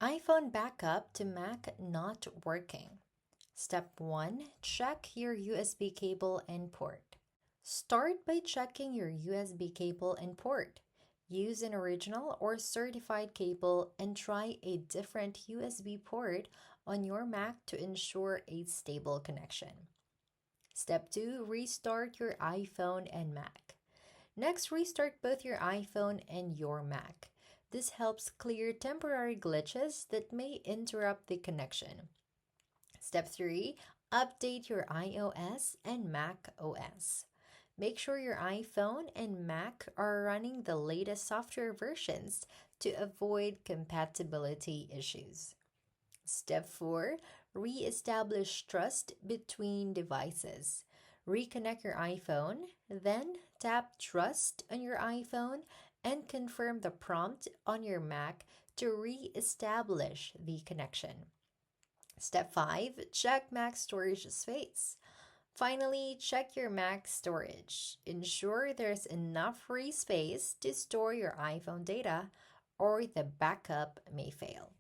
iPhone backup to Mac not working. Step 1. Check your USB cable and port. Start by checking your USB cable and port. Use an original or certified cable and try a different USB port on your Mac to ensure a stable connection. Step 2. Restart your iPhone and Mac. Next, restart both your iPhone and your Mac. This helps clear temporary glitches that may interrupt the connection. Step 3. Update your iOS and Mac OS. Make sure your iPhone and Mac are running the latest software versions to avoid compatibility issues. Step 4. Re-establish trust between devices. Reconnect your iPhone, then tap Trust on your iPhone and confirm the prompt on your Mac to re-establish the connection. Step 5. Check Mac storage space. Finally, check your Mac storage. Ensure there's enough free space to store your iPhone data or the backup may fail.